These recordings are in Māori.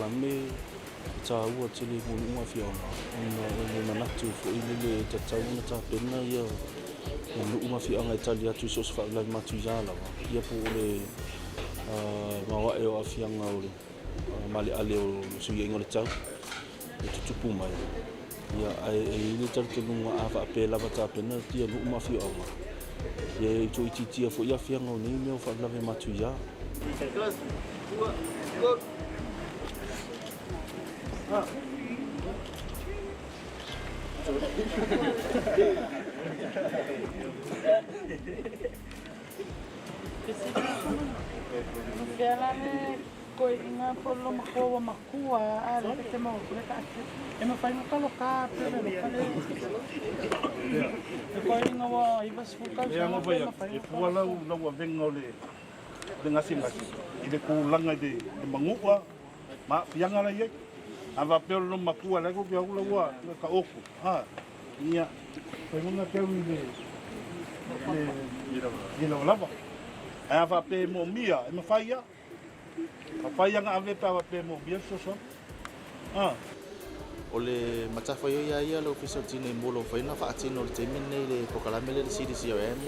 polokalame tāua tele mulunga afioga ona manatu foʻi le tatau na tapena ia mulunga afioga e tali atu so faavailai Matui'a lava ia po le mawae o afiaga o le maleʻale o suiaiga o le tau e tutupu mai ia e le talitonuga a faapē lava tapena tia luu ma afioga ia e itoʻititia foʻi afiaga o nei mea o faavelave Matui'a. Fepuari ko inga polo makowa makua ale te mo ka e ma fai makalo ka pero ko inga wa ibas fuka ma fai e puala u venga le ngasi i le kulanga de mangua ma pianga la ye ava pelo no makua la ko ke ula wa ka oku ha ia fai mga ke le ila lava ava pe mo mia e ma fai ya Papaya nga ave pa pe mo bien so. Ole matafa yo ia lo ofisa tine molo faina fa atino le taimi nei le polokalame le Cdcrm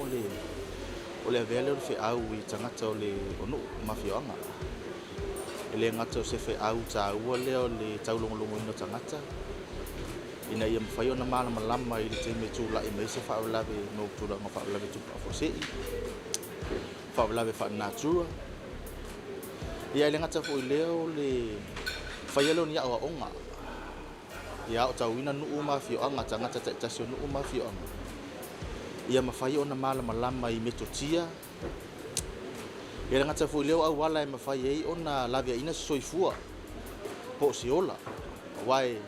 ole avele le feau I tangata ole onu mafioanga. Ele ngata se feau taua le taulongolongo ino tangata. Ina ia mafai ona malama I le taimi tula I meise faavelave no tula nga faavelave tupu afosei. Faavelave faanatua. Ia le ngata fo leo le faielo ni aoaoga ia o tauina nuu mafioaga tagata taʻitasi o nuu mafioaga ia mafai ona malamalama I metotia ia le ngata fo leo auala e mafai ai ona laveaʻina soifua po o se ola uae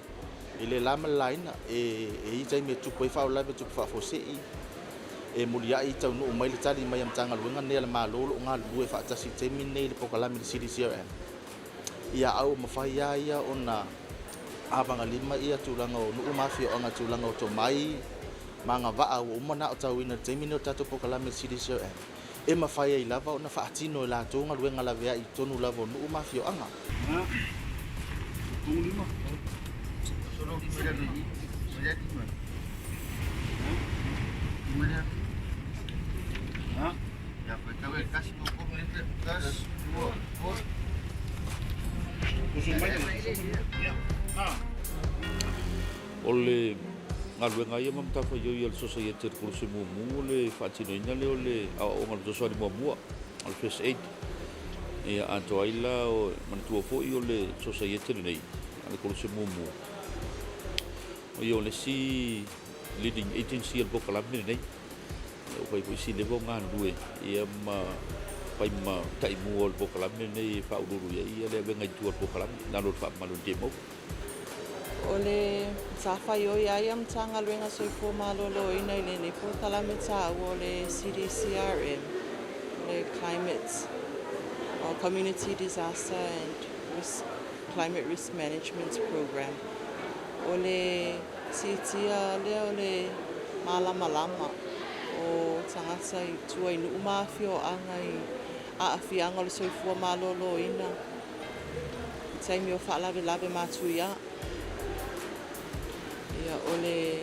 I le lamalalaina e I taimi e tupu ai faaolave tupu faafosei e muliaʻi taunuu mai le tali mai Matagaluega nei le Malo loo galulue faatasi taimi nei le polokalame le Cdcrm ia au mafai ia ona avagalima ia tulaga o nuu mafioaga tulaga o tomai magavaa ua uma na o tauina le taimi nei o tatou polokalame le Cdcrm e mafai ai lava ona faatino e latou galuega laveaʻi tonu lava o nuu mafioaga Ya, pues te voy a casi no pongo entre gas, ole galuega ia mamatafa yo ia le society le kolose mumu le faatinoina leo le aoaoga le tosoani muamua o le first aid ia atoa ai la o manatua foʻi o le society lenei a le kolose mumu o ia o lesi leading agency le polokalame lenei o pai poisi le vonga lue ia ma pai ma taimu o le polokalame nei faaululu ia le venga I tu o polokalame na lo fa malo demo o le SAVAI'I o ia Matagaluega soifua malōlōina I le polokalame tāua o le Cdcrm le climate or community disaster and climate risk management program o le sitia leo le malamalama o tangata I tua I nuu mafioaga I aafiaga o le soifua malōlōina I taimi o faalavelave Matui'a ia o le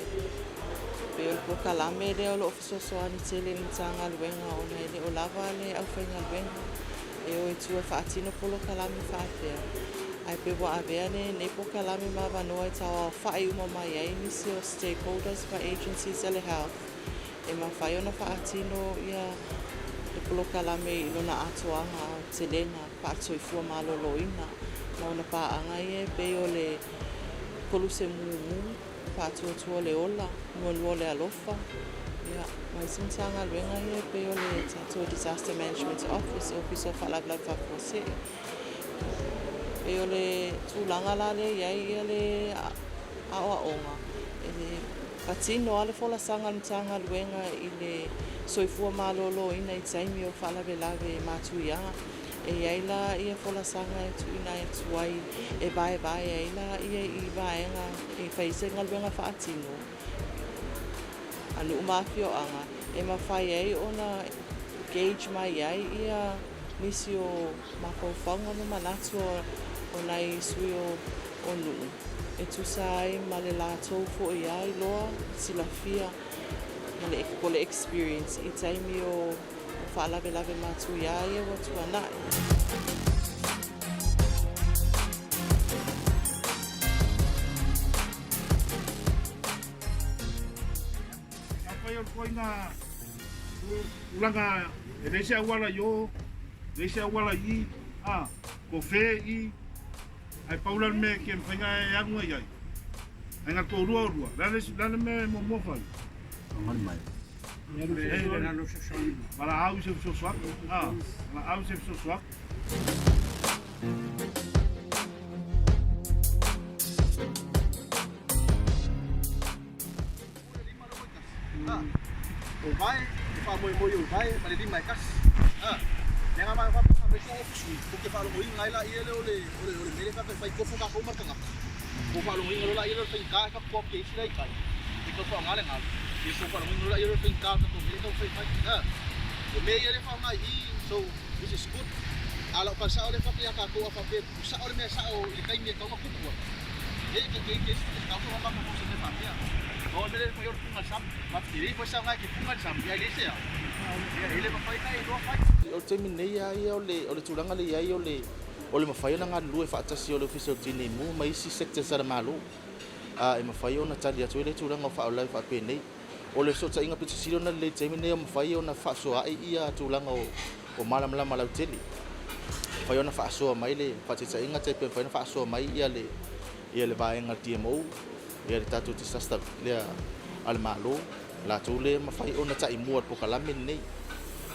pe o le polokalame lea o loo fesoasoani tele le Matagaluega ona e leʻo lava le ʻaufaigaluega e o itua faatino polokalame faapea ae pe ua avea nei polokalame mavanoa e tauaofaʻi uma mai ai nisi o stakeholders ma agencies a le health e mawhai ona whaatino ia le polokalame I lona atoanga o telena soifua malōlōina ma ona pāanga ia pe o le koluse mumu pātuatua le ola nualua le alofa ia mai Matagaluega ia pe o le tatou disaster management office o piso whaalavelave faafosei pe o le tulaga la le iai ia le aoaoga e le patino ale folasaga le Matagaluega I le soifua malōlōina I taimi o faalavelave Matui'a e iai la ia folasaga e tuuina e tuai e vaevae ai la ia I vaega I VAISALA faatino a nuu mafioaga e mawhai ai ona gauge mai ai ia nisi o mafaufauga no manatu o nai sui o nuu. E tusa ai ma le lātou fo'i ai loa silafia ma le experience I taimi o whaalawe Matui'a ia watu anai. Apa koi na ulanga reise awala yo, reise awala I, ko I, ai paulan me ke mwenga e angu ai. Ai ngā tō rua. Lane me mo mofai. Ngani mai. Para au se so swak. Para au se so swak. O vai, fa moi o vai, ma le lima kas. Nenga mai fa pa me so porque fa lo moi ngai la ile ole mele fa fa ko fa ko marka ngap. Ko fa lo moi ngalo la ile fa ka ko ke isi lai kai. Ko fa ngale ngal. Ko fa lo moi ngalo la ile fa ka ko mele ko fa. O me ile fa ngai so this is good. Ala pa sa ole fa ya ka ko fa pe sa ole me sa o ile kai me ka ko ko. Ele que ka ko ma ko se me fa ya. O mele ko yo punga sam, ma tiri ko sa ngai ki punga sam ya ile se ya. Ele ma fai kai do fai. O te minei ai o le tūranga le ai o le mawhai ona ngā lue whaatasi o le official tine mu mai isi sector sa Malo. E mawhai ona tali atu le tūranga o whaolai whapenei. O le sota inga pitasiri ona le te minei o mawhai ona whaasoa'i a tūranga o malamala lautele. Whai ona whaasoa mai le whaatita inga te pe whai ona whaasoa mai ia le VAEGA TMO. Ia le tātou te sasta lea ale Malo. La tūle mawhai ona tai mua polokalame nei.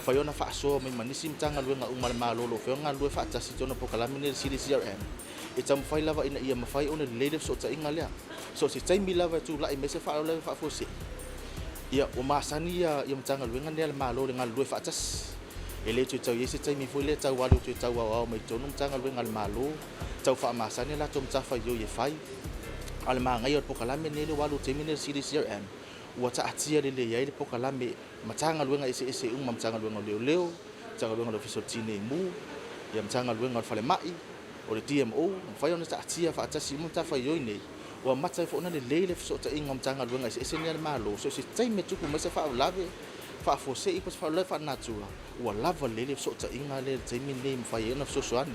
Whai ona whaasoa mai manisi Matagaluega umale Malo lo whai ngā lue whaatasi tona polokalame nei Cdcrm. E tamu whai lava ina ia mawhai ona leile so ta inga lea. So si taimi lava tu lai me se whaolai whaafose. Ia o maasani ia Matagaluega nei ale Malo le ngā lue whaatasi. E le tu tau yese taimi fwoi le tau walu tu tau au mai tonu Matagaluega ale Malo. Tau wha maasani la tom tafa yo ye whai. Ale maa ngai o polokalame nei le walu taimi nei Cdcrm. Ua taatia le iai le polokalame Matagaluega ese Matagaluega leo Matagaluega le official tine mu ia Matagaluega le falema'i o le TMO fai ona taatia faatasi mo tafai yoi nei ua mata fo ona le leile so ta inga Matagaluega ese ni le Malo so se taime tupu mai se faolave faafosei pas faolave faanatua ua lava leile so ta inga le taimi nei mafai ona sosoani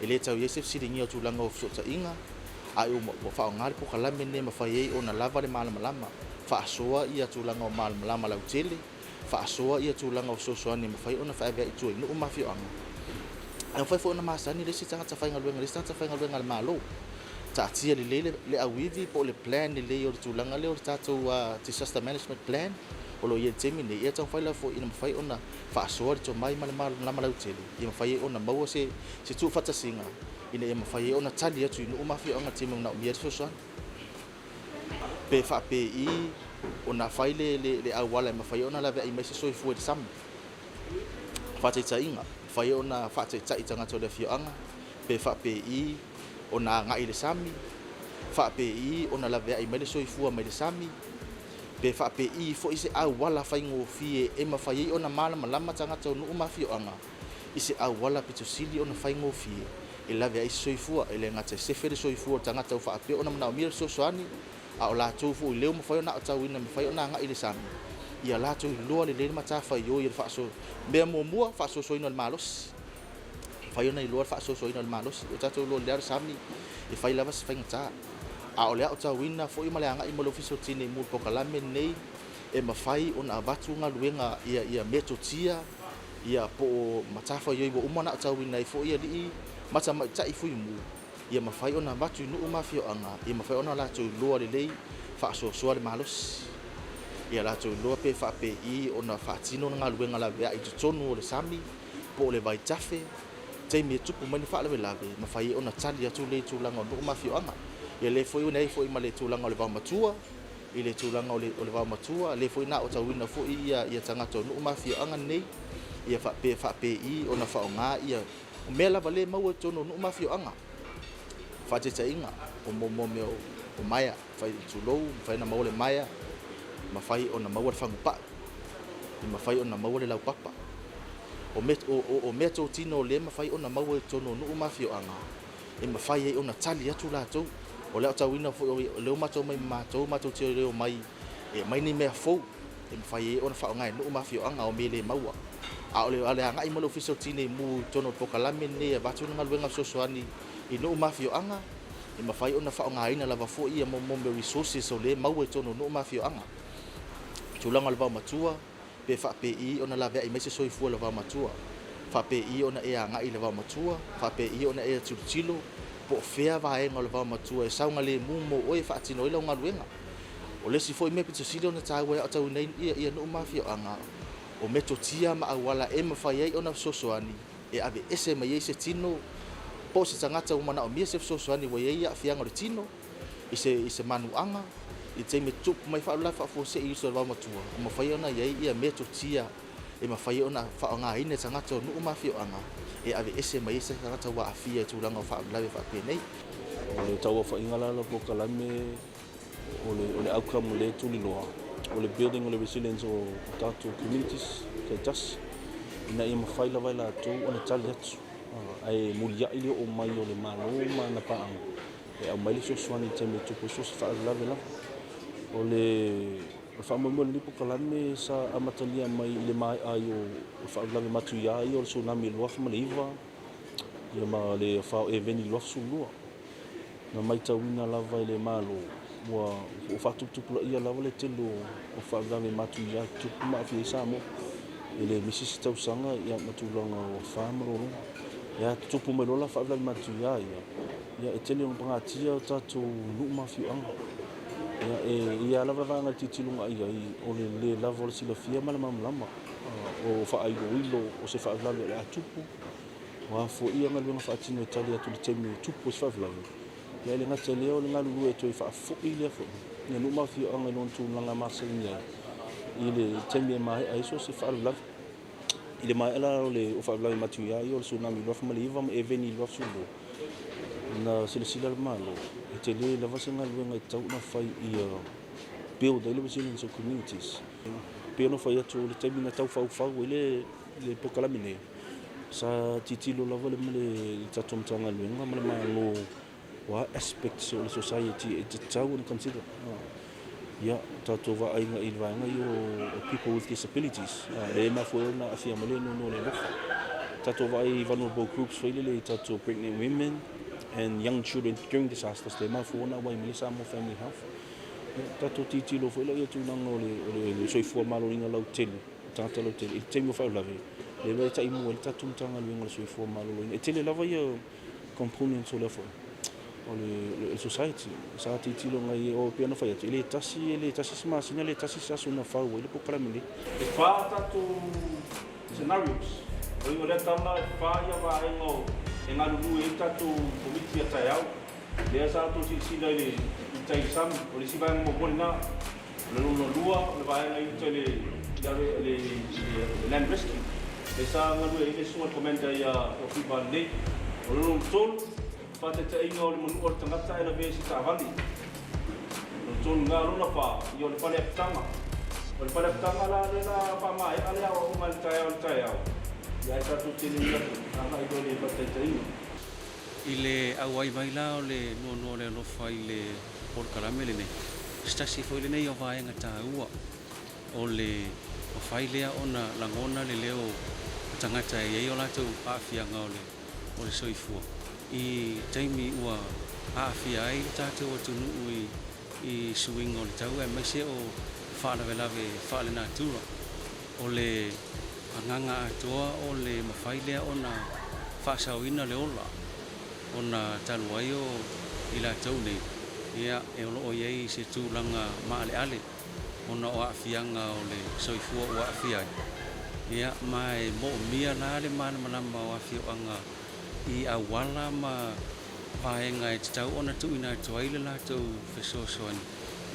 e le tau yesef siringi o tulaga o so ta inga ai o faaaogā le polokalame nei mafai ai ona lava le malamalama whaasoa ia tūlanga o malama lautele, whaasoa ia tūlanga o sosoani mawhai ona whaevea'i tuainu o afioga. Ai o whai fo ona masani lesi tangata whaingaluenga, lesi tangata whaingaluenga le Malo. Taatia le awivi po le plan le o le tūlanga le o le tātou disaster management plan, o lo ia temi ne ia tau whaila fo ina mawhai ona whaasoa le tō mai malama lautele. Ia mawhai ona maua se tuufatasinga, ina ia mawhai ona tali atu inu o afioga timu na umia sosoani. Pe whaape'i ona whai le awala e mawhai ona lavea'i mai se soifua i samu. Whaataitainga, whai ona whaataitai tangata o le afioga, pe whaape'i ona ngai le sami, whaape'i ona lavea'i mai le soifua mai le sami, pe whaape'i fo i se awala whaingofie e mawhai ona malama tangata o nuu afioga, i se awala pitusili ona whaingofie e lavea'i soifua e le ngata sefe le soifua tangata o whaape'i ona manaumia le sosoani, a o lātou fu i leo mawhai ona o tauina mawhai ona ngai le sami. Ia lātou i loa le leile matawhai o i le whaaso. Mea mua whaasosoina le malosi. Whai ona i loa le whaasosoina le malosi. O tātou loa lea le sami e whai lava se whaingata. A o lea o tauina fo i male anga i malo fiso tine mulu polokalame nei e mawhai ona avatu ngā luenga ia metotia ia po o matawhai o i wa umana o tauina i fo ia li mata mai tai fui mu. Ia mawhai ona watu i nuu afioga, ia mawhai ona lātou loa le lei whaasosoa le malosi. Ia lātou loa pe whaape'i ona whaatino ngā luenga lavea'i tutonu o le sami, po o le vaitafe, taimi e tupu mai ni whaalawe mawhai ona tali atu le tūlanga o nuu afioga. Ia le foi nei foi ma le tūlanga o le Matua, i le tūlanga o le Matua, le foi na o tauina foi ia tangata o nuu afioga nei, ia whaape'i ona whaonga ia o mea lava le maua tono o nuu afioga. Whaatitainga o momomeo o maea, whai tulou, whai na maua le maea, mawhai o na maua le whangupa, i mawhai o na maua le laupapa. O mea tō tino le mawhai o na maua tono nuu afioga, e mawhai e ona tali atu lātou. O leo tauina fo o leo matou mai matou teo leo mai e mai ni mea fou e mawhai e ona whaongai no mafioanga o mele maua. A o leo ale angai mo le official tine mu tono polokalame ne e watu nga luenga sosoani i no mafioanga e mawhai ona whaongai na lava fo ia mo me resources o le mau e tono no mafioanga. Tulanga le Matui'a pe whaapei ona lavea'i mai se soifua le Matui'a. Whaapei ona e angai le Matui'a, whaapei ona e tilo po fea vaenga le Matui'a e saunga le mumo o e whaatino ila o galuega. O lesi foi me pito sile ona tāua o tau nei ia no mafioanga o metotia ma awala e mawhai ai ona sosoani e ave ese mai se tino po se tangata umana o mia se sosoani wa ia afianga le tino i se manuanga i te me tupu mai whaula whaafose i iso le Matui'a o mawhai ona ia metotia e mawhai ona whaonga ine tangata o no mafioanga e ave ese mai se tangata wa afia e tūranga o whaulawe whaapenei. O tau a whaingala la polokalame o le outcome o le tuliloa o le building o le resilience o tātou communities kei tasi ina ia mawhai la vai la tau ona tali atu ai mulia ili o mai o le Malo ma na paanga e au mai le sosuani te me tupu sosi whaalawe la o le whaamamua le polokalame sa amatalia mai i le maea i o whaalawe Matui'a i o le tsunami luafa ma le iwa ia ma le whao e veni luafa sulua na mai tauina lava i le Malo ua o whaatuputupu la ia lava le telo o whaalawe Matui'a tupu ma afia i Samoa i le misisi tausaga ia matulaga o whaamarolo ia tutupu mai lola whaalawe Matui'a ia e tele o pagatia o tatou nuu mafioaga ia lava vaega le titiloga ia o le lava o le silafia ma le mamalama o whaailoilo o se whaalawe o le atupu wa fo ia galuega faatino e tali atu le taimi tupu o se whaalawe ia le gata lea o le galulue e toe whaafo'i lea fo'i ia nuu mafioaga i lona tulaga masainia i le taimi e maea iso se whaalawe i le maea la o le whaalawe Matui'a i o le tsunami luafa ma le iwa ma e veni luafa sulua na silasila le Malo e te le lava se galuega e tauna fai ia build ai le resilience of communities pe ona fai atu o le taimi na taufaufau ai le polokalame nei sa titilo lava le male tatou matagaluega ma le Malo wa aspects o le society e te tau ona consider ia tatou vaaiga i le vaega i o people with disabilities e mafue ona afia ma le nono le lofa tatou vaai vulnerable groups fai le tatou pregnant women and young children during disasters le mafu ona wai mele Samoa family health tatou titilo foi la ia tulaga o le soifua maloliga lautele tagata lautele i le taimi o faulawe le vai taimu le tatou matagaluega o le soifua maloliga e tele lava ia components o le foi o le society sa titilo ngai o pe ona fai atu le tasi smasina le tasi sasuna fau i le polokalame nei e wha tatou scenarios o le tala wha ia vaenga e ngā lulu e tātou komiti a tai au. Lea sa tō sila i le tai sami, o le sivaenga mo poli nā, le luna lua, le vaenga i tai le land rescue. Le sa ngā lua i le sunga komenda i a whipa nei, o le luna tōlu, whate te inga o le manu o le tangata e la vea si tāwali. Le tōlu ngā luna wha, i o le pale apitanga. O le pale apitanga la le la wha mai, ale au o mai tai au. Ia e tātou tēne i atu, nā i le patai tainga. I le auai mai la o le nono le alofa i le polokalame le nei. Stasi foi le nei o vaenga tāua o le whai lea ona langona le leo tangata e ei o lātou aafiaga o le soifua. I taimi ua aafia'i tātou atunuu i suinga o le tau e maise o whaalawelawe whaale nātura o le anganga atoa o le mawhai lea ona whaasauina le ola ona talu ai o i lātou nei ia e olo o iei se tūlanga maale ale ona o aafianga o le soifua o aafiai ia mai mo mia la le mana malama o afioanga i awala ma vaenga e tau ona tuina atoa i le lātou fesoasoani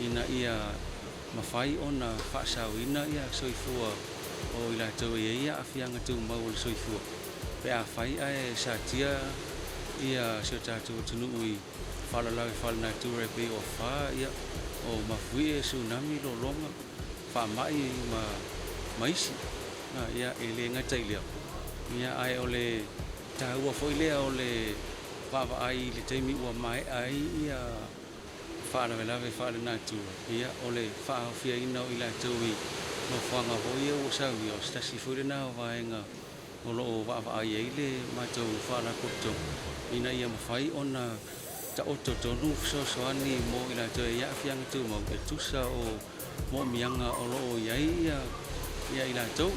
ina ia mawhai ona whaasauina ia soifua o i lātou e ia afianga tū mau o le soifua. Pe a whai e sa tia ia seo tātou atunuu i whalalawe whale nātura e pei o wha ia o mawhui e tsunami lo longa wha mai ma maisi. Ia e le ngatai lea. Ia ai o le tāua foi lea o le vaava'ai le taimi ua maea ia fa'alavelave fa'alenatu ia o le fa'aafiaina o i latou i nofoaga hoi ia ua sauia o se tasi foi lenā o vaega o lo'o vaava'ai ai le matou fa'alakoto ina ia mafai ona ta'oto tonu fesoasoani mo i latou e aafiaga taumau e tusa o mo'omiaga o lo'o iai ia i latou